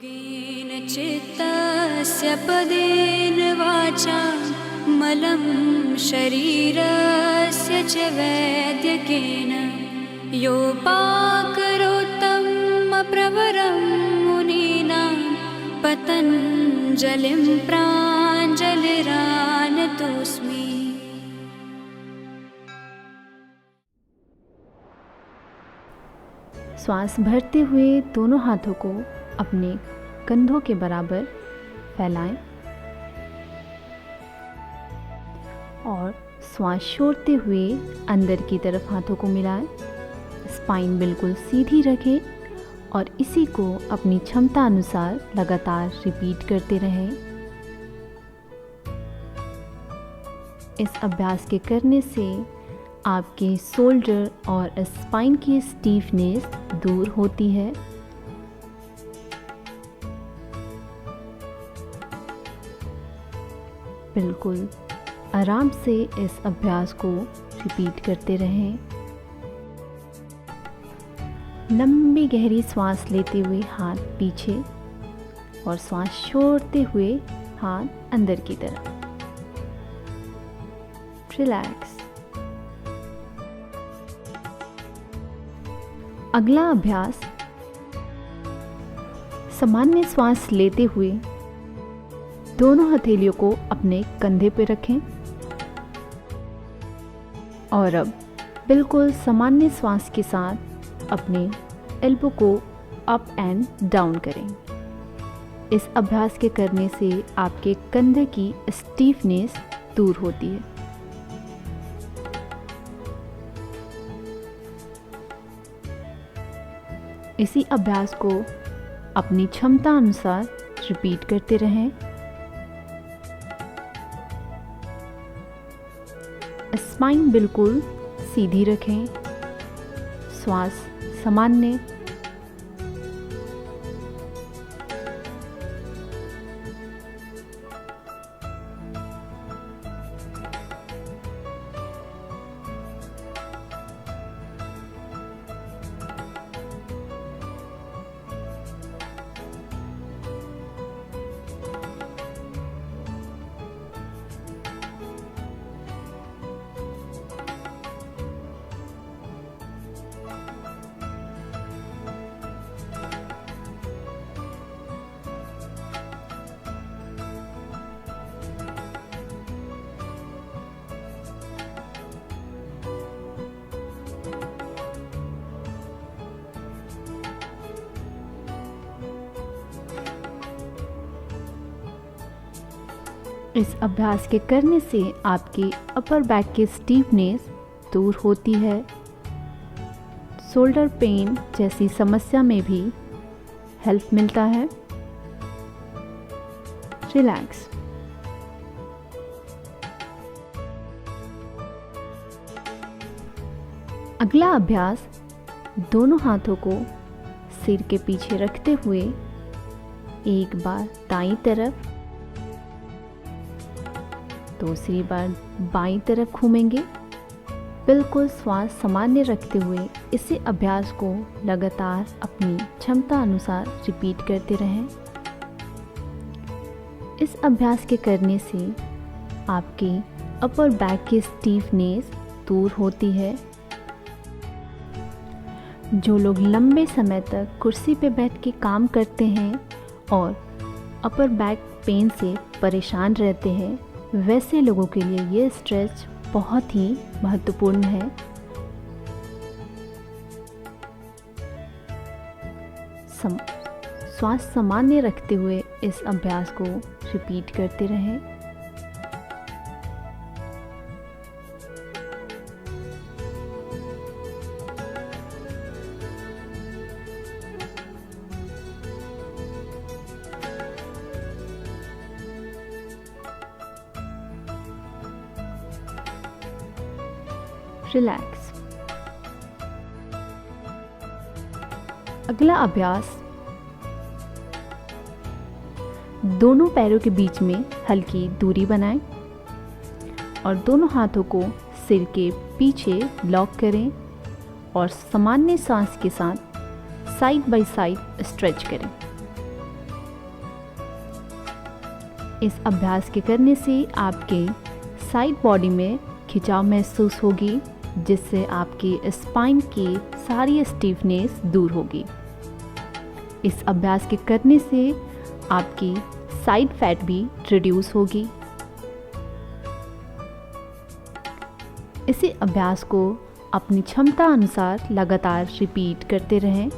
योगेन चित्तस्य पदेन वाचा मलं शरीरस्य च वैद्यकेन योपाकरोत्तं प्रवरं मुनीनां पतञ्जलिं प्राञ्जलिरानतोऽस्मि। श्वास भरते हुए दोनों हाथों को अपने कंधों के बराबर फैलाएं और श्वास छोड़ते हुए अंदर की तरफ हाथों को मिलाएं। स्पाइन बिल्कुल सीधी रखें और इसी को अपनी क्षमता अनुसार लगातार रिपीट करते रहें। इस अभ्यास के करने से आपके शोल्डर और स्पाइन की स्टीफनेस दूर होती है। बिल्कुल आराम से इस अभ्यास को रिपीट करते रहें। लंबी गहरी सांस लेते हुए हाथ पीछे और सांस छोड़ते हुए हाथ अंदर की तरफ। रिलैक्स। अगला अभ्यास, सामान्य श्वास लेते हुए दोनों हथेलियों को अपने कंधे पर रखें और अब बिल्कुल सामान्य श्वास के साथ अपने एल्बो को अप एंड डाउन करें। इस अभ्यास के करने से आपके कंधे की स्टीफनेस दूर होती है। इसी अभ्यास को अपनी क्षमता अनुसार रिपीट करते रहें। स्पाइन बिल्कुल सीधी रखें, श्वास सामान्य। इस अभ्यास के करने से आपकी अपर बैक की स्टीफनेस दूर होती है। शोल्डर पेन जैसी समस्या में भी हेल्प मिलता है। रिलैक्स। अगला अभ्यास, दोनों हाथों को सिर के पीछे रखते हुए एक बार दाईं तरफ, दूसरी बार बाईं तरफ घूमेंगे। बिल्कुल श्वास सामान्य रखते हुए इसी अभ्यास को लगातार अपनी क्षमता अनुसार रिपीट करते रहें। इस अभ्यास के करने से आपकी अपर बैक की स्टीफनेस दूर होती है। जो लोग लंबे समय तक कुर्सी पर बैठ के काम करते हैं और अपर बैक पेन से परेशान रहते हैं, वैसे लोगों के लिए ये स्ट्रेच बहुत ही महत्वपूर्ण है। श्वास सामान्य रखते हुए इस अभ्यास को रिपीट करते रहें। रिलैक्स। अगला अभ्यास, दोनों पैरों के बीच में हल्की दूरी बनाएं और दोनों हाथों को सिर के पीछे लॉक करें और सामान्य सांस के साथ साइड बाय साइड स्ट्रेच करें। इस अभ्यास के करने से आपके साइड बॉडी में खिंचाव महसूस होगी, जिससे आपकी स्पाइन की सारी स्टीफनेस दूर होगी। इस अभ्यास के करने से आपकी साइड फैट भी रिड्यूस होगी। इसी अभ्यास को अपनी क्षमता अनुसार लगातार रिपीट करते रहें।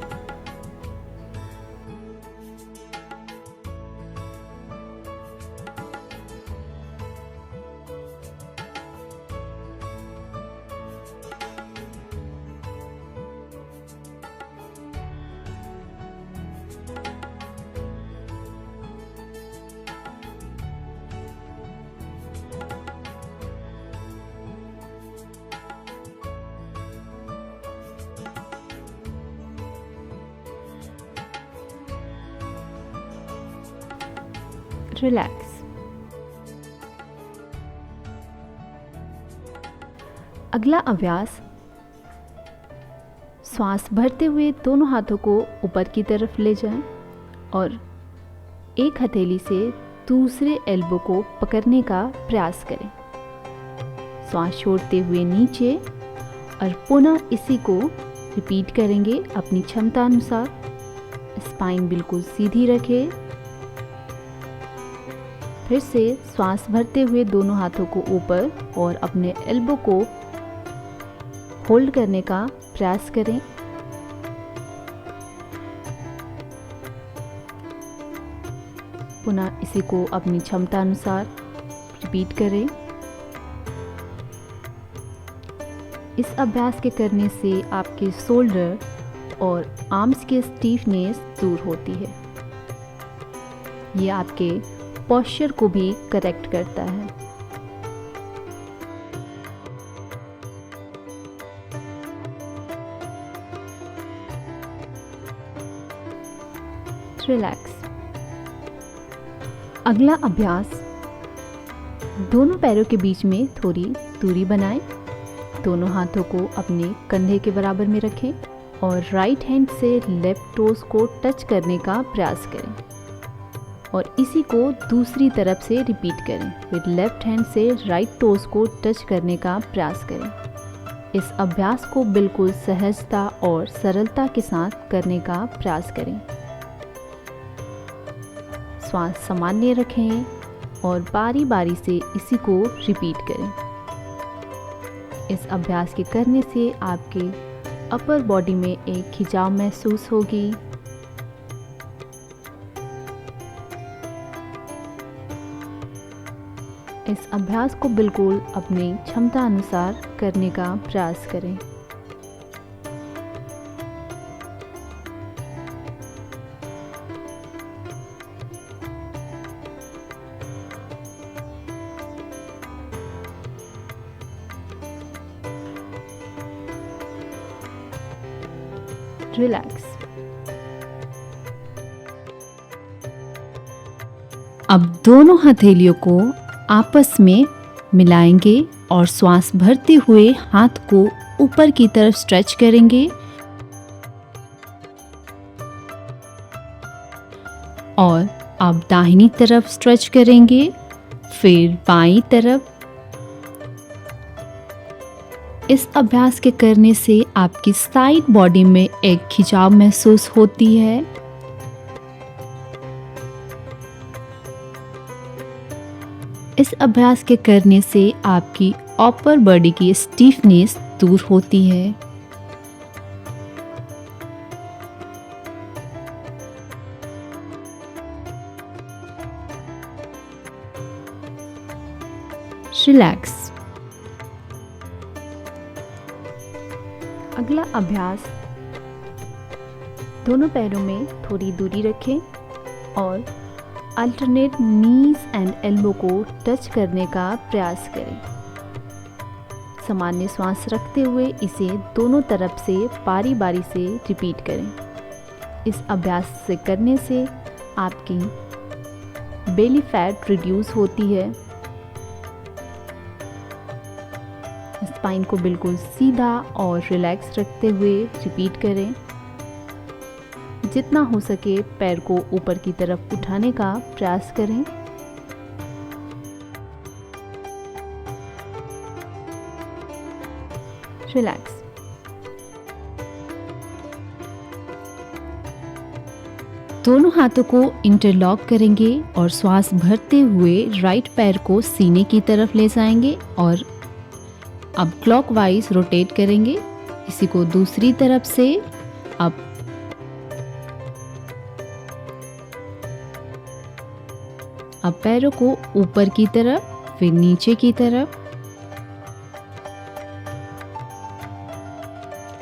रिलैक्स। अगला अभ्यास, श्वास भरते हुए दोनों हाथों को ऊपर की तरफ ले जाएं और एक हथेली से दूसरे एल्बो को पकड़ने का प्रयास करें। श्वास छोड़ते हुए नीचे और पुनः इसी को रिपीट करेंगे अपनी क्षमता अनुसार। स्पाइन बिल्कुल सीधी रखें। फिर से श्वास भरते हुए दोनों हाथों को ऊपर और अपने एल्बो को होल्ड करने का प्रयास करें। पुनः इसी को अपनी क्षमता अनुसार रिपीट करें। इस अभ्यास के करने से आपके शोल्डर और आर्म्स की स्टीफनेस दूर होती है। ये आपके पोस्चर को भी करेक्ट करता है। रिलैक्स। अगला अभ्यास, दोनों पैरों के बीच में थोड़ी दूरी बनाएं। दोनों हाथों को अपने कंधे के बराबर में रखें और राइट हैंड से लेफ्ट टोस को टच करने का प्रयास करें और इसी को दूसरी तरफ से रिपीट करें। फिर लेफ्ट हैंड से राइट टोस को टच करने का प्रयास करें। इस अभ्यास को बिल्कुल सहजता और सरलता के साथ करने का प्रयास करें। श्वास सामान्य रखें और बारी बारी से इसी को रिपीट करें। इस अभ्यास के करने से आपके अपर बॉडी में एक खिंचाव महसूस होगी। इस अभ्यास को बिल्कुल अपनी क्षमता अनुसार करने का प्रयास करें। रिलैक्स। अब दोनों हथेलियों को आपस में मिलाएंगे और श्वास भरते हुए हाथ को ऊपर की तरफ स्ट्रेच करेंगे और अब दाहिनी तरफ स्ट्रेच करेंगे, फिर बाईं तरफ। इस अभ्यास के करने से आपकी साइड बॉडी में एक खिंचाव महसूस होती है। इस अभ्यास के करने से आपकी अपर बॉडी की स्टीफनेस दूर होती है। रिलैक्स। अगला अभ्यास, दोनों पैरों में थोड़ी दूरी रखें और अल्टरनेट नीज एंड एल्बो को टच करने का प्रयास करें। सामान्य श्वास रखते हुए इसे दोनों तरफ से बारी बारी से रिपीट करें। इस अभ्यास से करने से आपकी बेली फैट रिड्यूस होती है। स्पाइन को बिल्कुल सीधा और रिलैक्स रखते हुए रिपीट करें। जितना हो सके पैर को ऊपर की तरफ उठाने का प्रयास करें। रिलैक्स। दोनों हाथों को इंटरलॉक करेंगे और श्वास भरते हुए राइट पैर को सीने की तरफ ले जाएंगे और अब क्लॉकवाइज रोटेट करेंगे। इसी को दूसरी तरफ से अब पैरों को ऊपर की तरफ फिर नीचे की तरफ।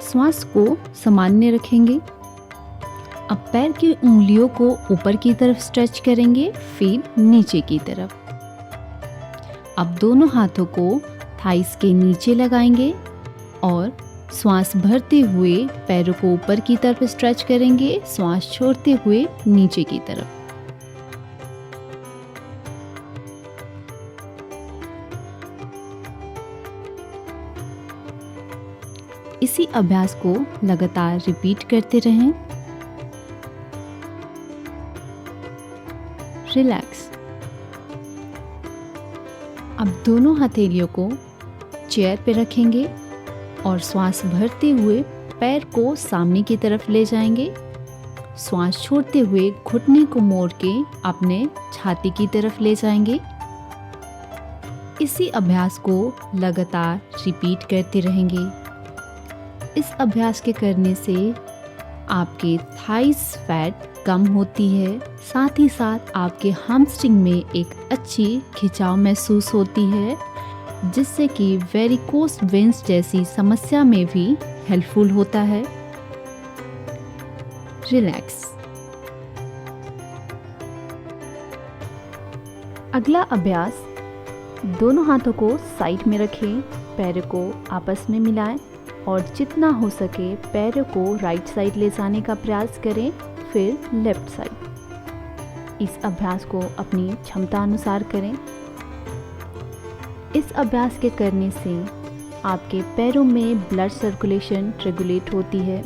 श्वास को सामान्य रखेंगे। अब पैर की उंगलियों को ऊपर की तरफ स्ट्रेच करेंगे फिर नीचे की तरफ। अब दोनों हाथों को थाइस के नीचे लगाएंगे और श्वास भरते हुए पैरों को ऊपर की तरफ स्ट्रेच करेंगे, श्वास छोड़ते हुए नीचे की तरफ। इसी अभ्यास को लगातार रिपीट करते रहें। रिलैक्स। अब दोनों हथेलियों को चेयर पे रखेंगे और श्वास भरते हुए पैर को सामने की तरफ ले जाएंगे, श्वास छोड़ते हुए घुटने को मोड़ के अपने छाती की तरफ ले जाएंगे। इसी अभ्यास को लगातार रिपीट करते रहेंगे। इस अभ्यास के करने से आपके थाइस फैट कम होती है, साथ ही साथ आपके हैमस्ट्रिंग में एक अच्छी खिंचाव महसूस होती है, जिससे कि वेरिकोस वेन्स जैसी समस्या में भी हेल्पफुल होता है। रिलैक्स। अगला अभ्यास, दोनों हाथों को साइड में रखें, पैरों को आपस में मिलाएं और जितना हो सके पैरों को राइट साइड ले जाने का प्रयास करें, फिर लेफ्ट साइड। इस अभ्यास को अपनी क्षमता अनुसार करें। इस अभ्यास के करने से आपके पैरों में ब्लड सर्कुलेशन रेगुलेट होती है।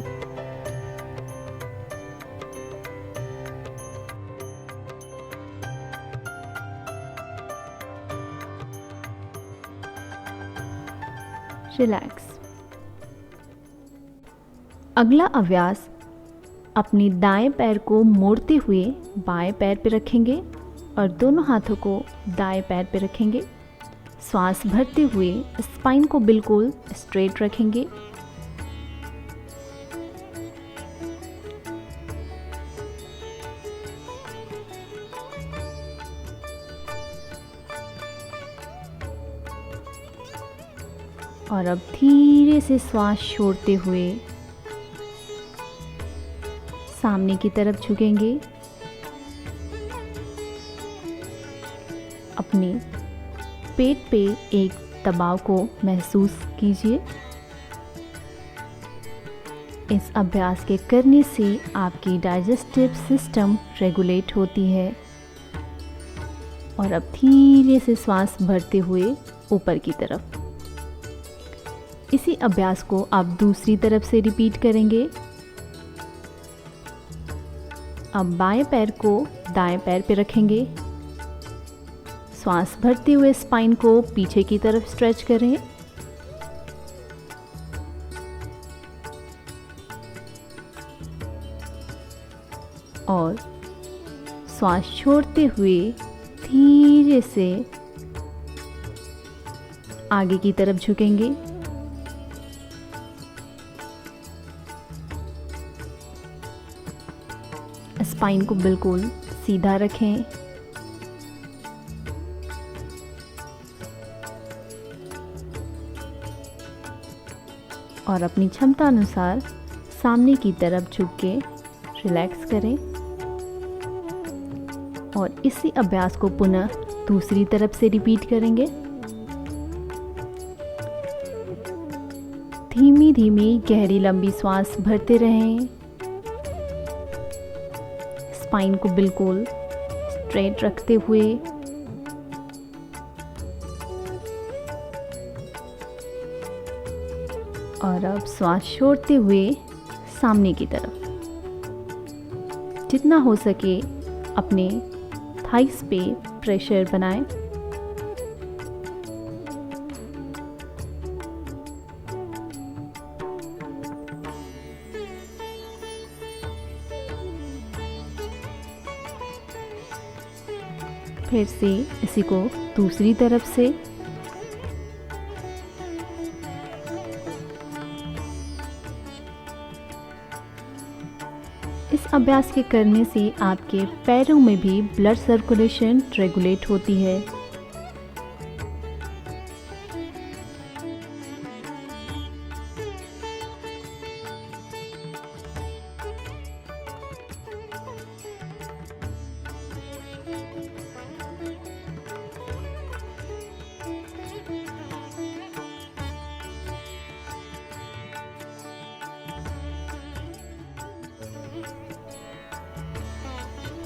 रिलैक्स। अगला अभ्यास, अपनी दाएं पैर को मोड़ते हुए बाएं पैर पर रखेंगे और दोनों हाथों को दाएं पैर पर रखेंगे। श्वास भरते हुए स्पाइन को बिल्कुल स्ट्रेट रखेंगे। और अब धीरे से श्वास छोड़ते हुए सामने की तरफ झुकेंगे। अपने पेट पे एक दबाव को महसूस कीजिए। इस अभ्यास के करने से आपकी डाइजेस्टिव सिस्टम रेगुलेट होती है। और अब धीरे से श्वास भरते हुए ऊपर की तरफ। इसी अभ्यास को आप दूसरी तरफ से रिपीट करेंगे। अब बाएं पैर को दाएं पैर पे रखेंगे। श्वास भरते हुए स्पाइन को पीछे की तरफ स्ट्रेच करें। और श्वास छोड़ते हुए धीरे से आगे की तरफ झुकेंगे। स्पाइन को बिल्कुल सीधा रखें। और अपनी क्षमता अनुसार सामने की तरफ झुक के रिलैक्स करें। और इसी अभ्यास को पुनः दूसरी तरफ से रिपीट करेंगे। धीमी धीमी गहरी लंबी श्वास भरते रहें। स्पाइन को बिल्कुल स्ट्रेट रखते हुए। और अब श्वास छोड़ते हुए सामने की तरफ। जितना हो सके अपने थाइस पे प्रेशर बनाएं। फिर से इसी को दूसरी तरफ से। इस अभ्यास के करने से आपके पैरों में भी ब्लड सर्कुलेशन रेगुलेट होती है।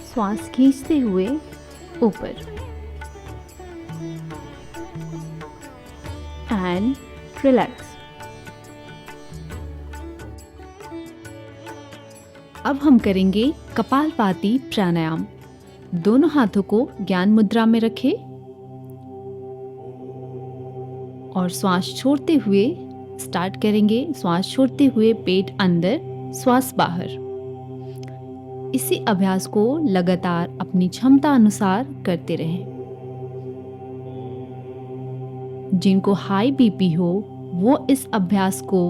श्वास खींचते हुए ऊपर एंड रिलैक्स। अब हम करेंगे कपालभाति प्राणायाम। दोनों हाथों को ज्ञान मुद्रा में रखें और श्वास छोड़ते हुए स्टार्ट करेंगे। श्वास छोड़ते हुए पेट अंदर, श्वास बाहर। इसी अभ्यास को लगातार अपनी क्षमता अनुसार करते रहें। जिनको हाई बीपी हो वो इस अभ्यास को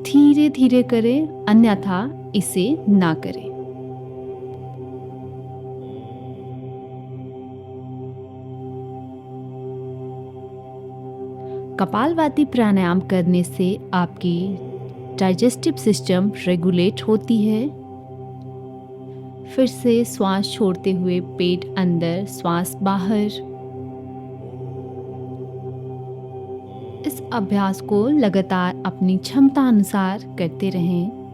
धीरे धीरे करें, अन्यथा इसे ना करें। कपालभाति प्राणायाम करने से आपकी डाइजेस्टिव सिस्टम रेगुलेट होती है। फिर से श्वास छोड़ते हुए पेट अंदर, श्वास बाहर। इस अभ्यास को लगातार अपनी क्षमता अनुसार करते रहें।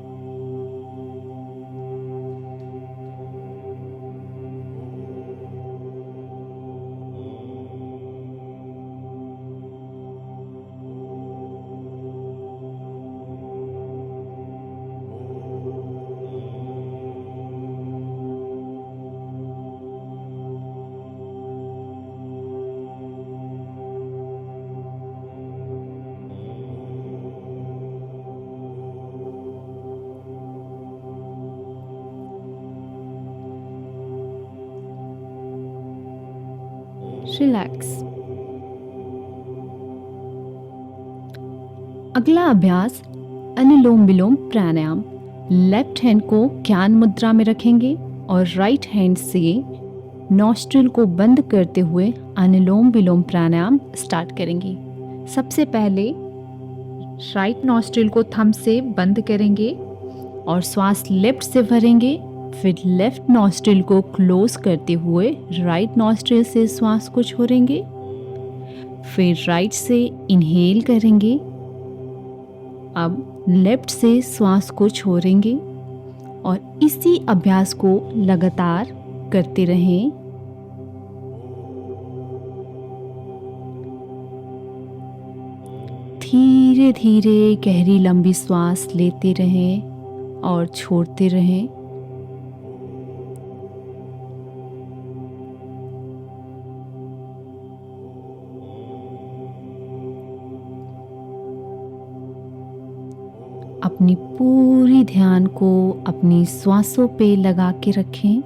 रिलैक्स। अगला अभ्यास अनुलोम विलोम प्राणायाम। लेफ्ट हैंड को ज्ञान मुद्रा में रखेंगे और राइट हैंड से नॉस्ट्रिल को बंद करते हुए अनुलोम विलोम प्राणायाम स्टार्ट करेंगे। सबसे पहले राइट नॉस्ट्रिल को थंब से बंद करेंगे और श्वास लेफ्ट से भरेंगे। फिर लेफ्ट नॉस्ट्रिल को क्लोज करते हुए राइट नॉस्ट्रिल से श्वास को छोड़ेंगे। फिर राइट से इनहेल करेंगे। अब लेफ्ट से श्वास को छोड़ेंगे और इसी अभ्यास को लगातार करते रहें। धीरे धीरे गहरी लंबी श्वास लेते रहें और छोड़ते रहें। अपनी पूरी ध्यान को अपनी श्वासों पे लगा के रखें।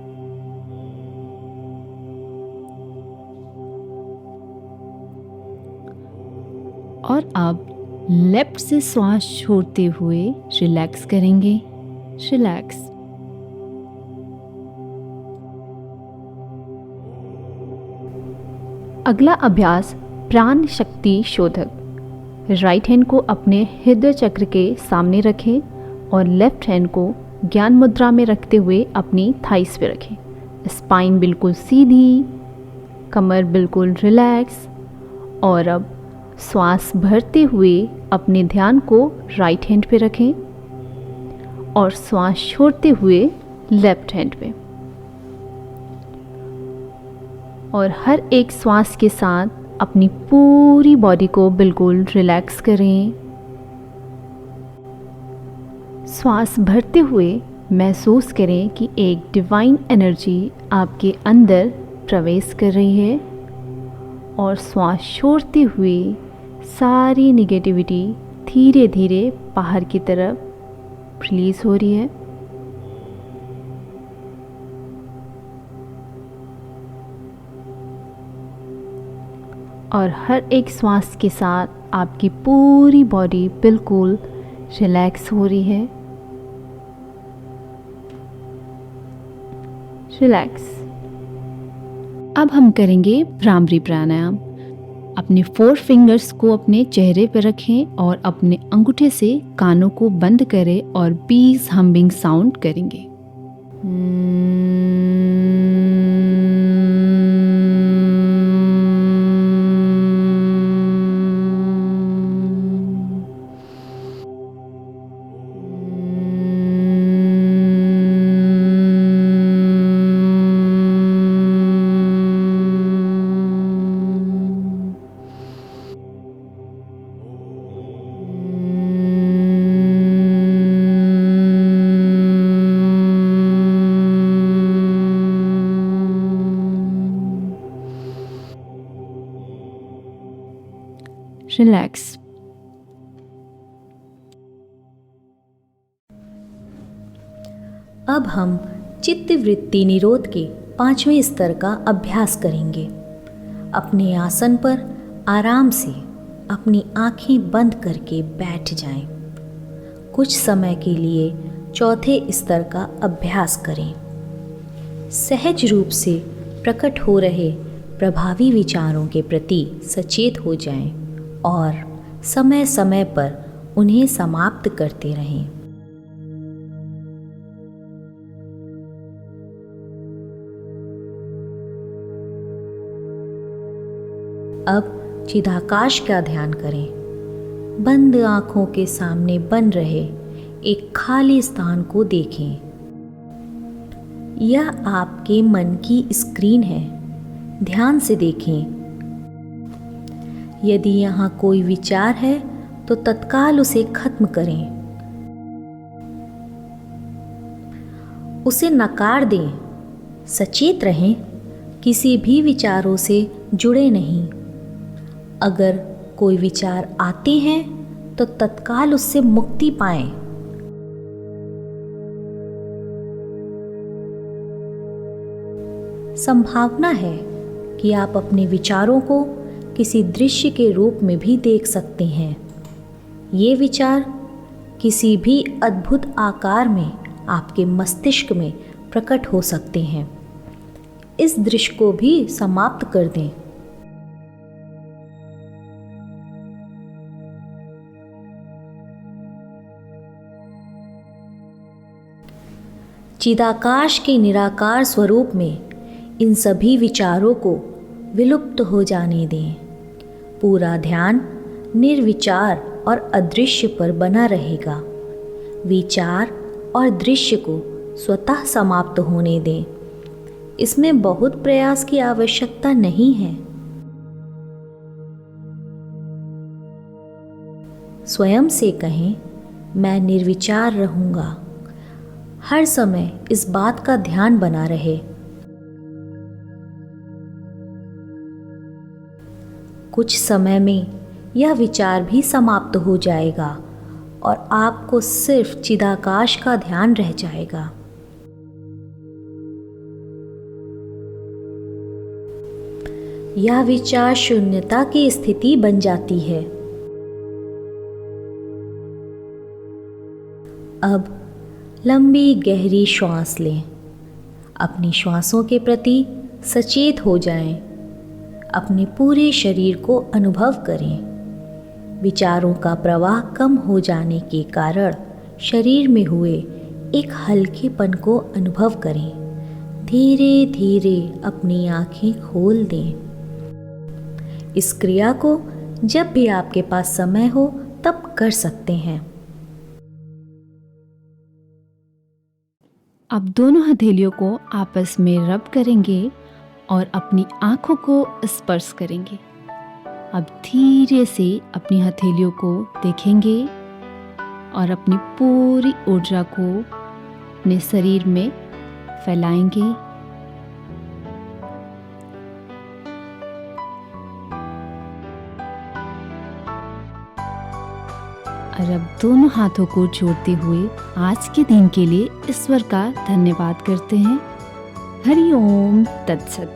और अब लेफ्ट से श्वास छोड़ते हुए रिलैक्स करेंगे। रिलैक्स। अगला अभ्यास प्राण शक्ति शोधक। राइट हैंड को अपने हृदय चक्र के सामने रखें और लेफ्ट हैंड को ज्ञान मुद्रा में रखते हुए अपनी थाइस पे रखें। स्पाइन बिल्कुल सीधी, कमर बिल्कुल रिलैक्स। और अब श्वास भरते हुए अपने ध्यान को राइट हैंड पे रखें और श्वास छोड़ते हुए लेफ्ट हैंड पे। और हर एक श्वास के साथ अपनी पूरी बॉडी को बिल्कुल रिलैक्स करें। श्वास भरते हुए महसूस करें कि एक डिवाइन एनर्जी आपके अंदर प्रवेश कर रही है और श्वास छोड़ते हुए सारी निगेटिविटी धीरे धीरे बाहर की तरफ रिलीज हो रही है। और हर एक श्वास के साथ आपकी पूरी बॉडी बिल्कुल रिलैक्स हो रही है। रिलैक्स। अब हम करेंगे भ्रामरी प्राणायाम। अपने 4 फिंगर्स को अपने चेहरे पर रखें और अपने अंगूठे से कानों को बंद करें और 20 हम्बिंग साउंड करेंगे। रिलैक्स। अब हम चित्त वृत्ति निरोध के 5वें स्तर का अभ्यास करेंगे। अपने आसन पर आराम से अपनी आंखें बंद करके बैठ जाएं। कुछ समय के लिए चौथे स्तर का अभ्यास करें। सहज रूप से प्रकट हो रहे प्रभावी विचारों के प्रति सचेत हो जाएं और समय समय पर उन्हें समाप्त करते रहें। अब चिदाकाश का ध्यान करें। बंद आंखों के सामने बन रहे एक खाली स्थान को देखें। यह आपके मन की स्क्रीन है। ध्यान से देखें। यदि यहाँ कोई विचार है तो तत्काल उसे खत्म करें, उसे नकार दें। सचेत रहें, किसी भी विचारों से जुड़े नहीं। अगर कोई विचार आते हैं तो तत्काल उससे मुक्ति पाएं। संभावना है कि आप अपने विचारों को किसी दृश्य के रूप में भी देख सकते हैं। ये विचार किसी भी अद्भुत आकार में आपके मस्तिष्क में प्रकट हो सकते हैं। इस दृश्य को भी समाप्त कर दें। चिदाकाश के निराकार स्वरूप में इन सभी विचारों को विलुप्त हो जाने दें। पूरा ध्यान निर्विचार और अदृश्य पर बना रहेगा। विचार और दृश्य को स्वतः समाप्त होने दें। इसमें बहुत प्रयास की आवश्यकता नहीं है। स्वयं से कहें, मैं निर्विचार रहूंगा। हर समय इस बात का ध्यान बना रहे। कुछ समय में यह विचार भी समाप्त हो जाएगा और आपको सिर्फ चिदाकाश का ध्यान रह जाएगा। यह विचार शून्यता की स्थिति बन जाती है। अब लंबी गहरी श्वास लें। अपनी श्वासों के प्रति सचेत हो जाएं। अपने पूरे शरीर को अनुभव करें। विचारों का प्रवाह कम हो जाने के कारण शरीर में हुए एक हल्केपन को अनुभव करें। धीरे धीरे अपनी आंखें खोल दें। इस क्रिया को जब भी आपके पास समय हो तब कर सकते हैं। अब दोनों हथेलियों को आपस में रब करेंगे और अपनी आँखों को स्पर्श करेंगे। अब धीरे से अपनी हथेलियों को देखेंगे और अपनी पूरी ऊर्जा को अपने शरीर में फैलाएंगे। और अब दोनों हाथों को जोड़ते हुए आज के दिन के लिए ईश्वर का धन्यवाद करते हैं। हरि ओम तत्सत।